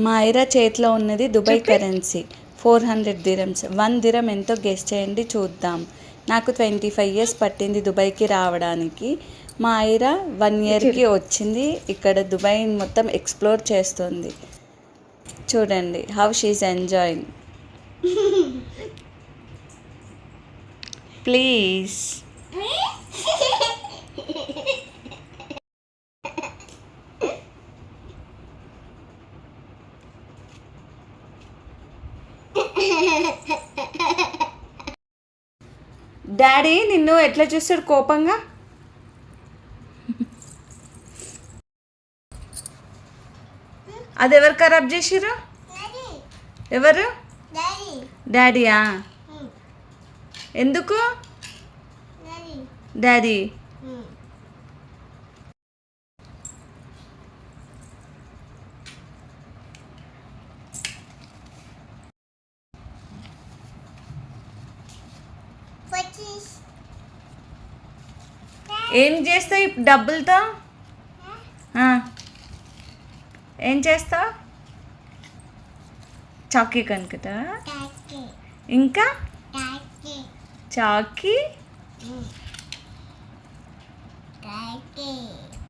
మా ఐరా చేతిలో ఉన్నది దుబాయ్ కరెన్సీ 400 దిరమ్స్. 1 దిరం ఎంతో గెస్ చేయండి చూద్దాం. నాకు 25 ఇయర్స్ పట్టింది దుబాయ్కి రావడానికి. మా ఐరా 1 ఇయర్కి వచ్చింది. ఇక్కడ దుబాయ్ మొత్తం ఎక్స్ప్లోర్ చేస్తుంది. చూడండి how she's enjoying. Please daddy నిన్ను ఎట్లా చూస్తాడు కోపంగా? అది ఎవరు ఖరాబ్ చేసిర్రు? ఎవరు? డాడీయా? ఎందుకు డాడీ? ఏం చేస్తావు ఈ డబ్బులతో? ఏం చేస్తావు? చాకీ కనుకతా? ఇంకా చాకీ